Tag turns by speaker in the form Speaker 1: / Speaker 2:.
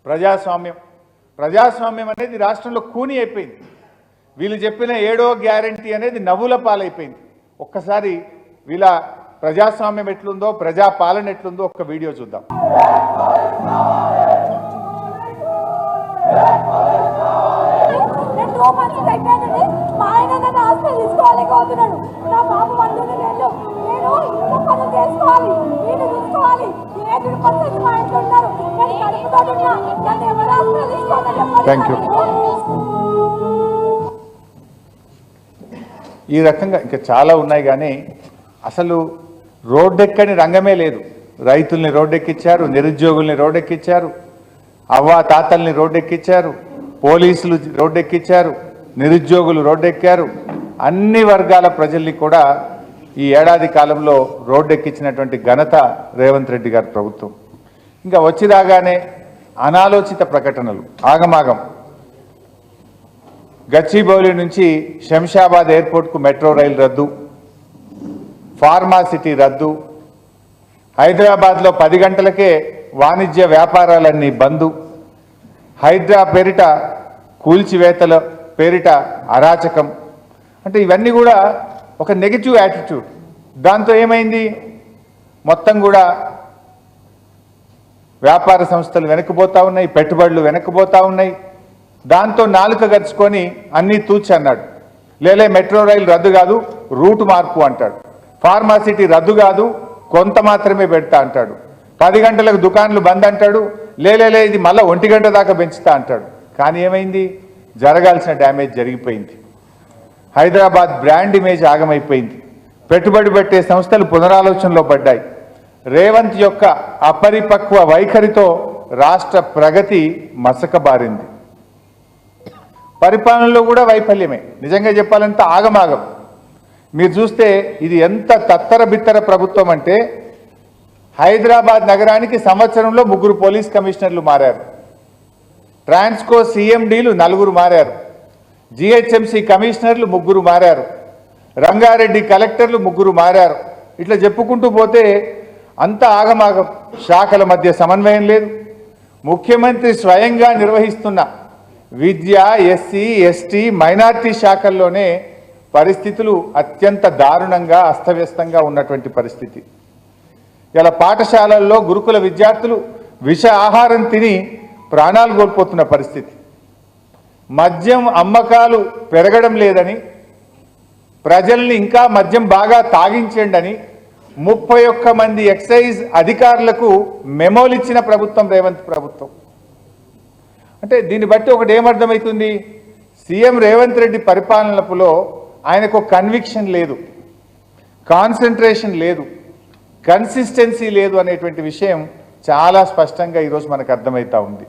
Speaker 1: ప్రజాస్వామ్యం అనేది రాష్ట్రంలో కూని అయిపోయింది. వీళ్ళు చెప్పిన 7వ గ్యారంటీ అనేది నవ్వుల పాలైపోయింది. ఒక్కసారి వీళ్ళ ప్రజాస్వామ్యం ఎట్లుందో, ప్రజాపాలన ఎట్లుందో ఒక్క వీడియో చూద్దాం. Thank you. ఈ రకంగా ఇంకా చాలా ఉన్నాయి, కానీ అసలు రోడ్డెక్కని రంగమే లేదు. రైతుల్ని రోడ్డెక్కించారు, నిరుద్యోగుల్ని రోడ్డెక్కించారు, అవ్వా తాతల్ని రోడ్డెక్కించారు, పోలీసులు రోడ్డెక్కించారు, నిరుద్యోగులు రోడ్డెక్కారు. అన్ని వర్గాల ప్రజల్ని కూడా ఈ ఏడాది కాలంలో రోడ్డెక్కించినటువంటి ఘనత రేవంత్ రెడ్డి గారి ప్రభుత్వం. ఇంకా వచ్చి రాగానే అనాలోచిత ప్రకటనలు, ఆగమాగం. గచ్చిబౌలి నుంచి శంషాబాద్ ఎయిర్పోర్ట్కు మెట్రో రైలు రద్దు, ఫార్మాసిటీ రద్దు, హైదరాబాద్లో 10 గంటలకే వాణిజ్య వ్యాపారాలన్నీ బందు, హైడ్రా పేరిట కూల్చివేతల పేరిట అరాచకం. అంటే ఇవన్నీ కూడా ఒక నెగిటివ్ యాటిట్యూడ్. దాంతో ఏమైంది, మొత్తం కూడా వ్యాపార సంస్థలు వెనక్కిపోతూ ఉన్నాయి, పెట్టుబడులు వెనక్కిపోతూ ఉన్నాయి. దాంతో నాలుక గరుచుకొని అన్నీ తూచి అన్నాడు. లేలే మెట్రో రైలు రద్దు కాదు, రూటు మార్పు అంటాడు. ఫార్మాసిటీ రద్దు కాదు, కొంత మాత్రమే పెడతా అంటాడు. 10 గంటలకు దుకాన్లు బంద్ అంటాడు. లేలే ఇది మళ్ళీ 1 గంట దాకా పెంచుతా అంటాడు. కానీ ఏమైంది, జరగాల్సిన డ్యామేజ్ జరిగిపోయింది. హైదరాబాద్ బ్రాండ్ ఇమేజ్ ఆగమైపోయింది. పెట్టుబడి పెట్టే సంస్థలు పునరాలోచనలో పడ్డాయి. రేవంత్ యొక్క అపరిపక్వ వైఖరితో రాష్ట్ర ప్రగతి మసకబారింది. పరిపాలనలో కూడా వైఫల్యమే. నిజంగా చెప్పాలంటే ఆగమాగం. మీరు చూస్తే ఇది ఎంత తత్తర బిత్తర ప్రభుత్వం అంటే, హైదరాబాద్ నగరానికి సంవత్సరంలో 3 పోలీస్ కమిషనర్లు మారారు, ట్రాన్స్కో సిఎండీలు 4 మారారు, జిహెచ్ఎంసీ కమిషనర్లు 3 మారారు, రంగారెడ్డి కలెక్టర్లు 3 మారారు. ఇట్లా చెప్పుకుంటూ పోతే అంత ఆగమాగం. శాఖల మధ్య సమన్వయం లేదు. ముఖ్యమంత్రి స్వయంగా నిర్వహిస్తున్న విద్య, ఎస్సీ, ఎస్టీ, మైనార్టీ శాఖల్లోనే పరిస్థితులు అత్యంత దారుణంగా అస్తవ్యస్తంగా ఉన్నటువంటి పరిస్థితి. ఇలా పాఠశాలల్లో గురుకుల విద్యార్థులు విష ఆహారం తిని ప్రాణాలు కోల్పోతున్న పరిస్థితి. మద్యం అమ్మకాలు పెరగడం లేదని, ప్రజల్ని ఇంకా మద్యం బాగా తాగించండి అని 31 మంది ఎక్సైజ్ అధికారులకు మెమోలు ఇచ్చిన ప్రభుత్వం రేవంత్ ప్రభుత్వం. అంటే దీన్ని బట్టి ఒకటి ఏమర్థమవుతుంది, సీఎం రేవంత్ రెడ్డి పరిపాలనలో ఆయనకు కన్విక్షన్ లేదు, కాన్సన్ట్రేషన్ లేదు, కన్సిస్టెన్సీ లేదు అనేటువంటి విషయం చాలా స్పష్టంగా ఈరోజు మనకు అర్థమవుతా ఉంది.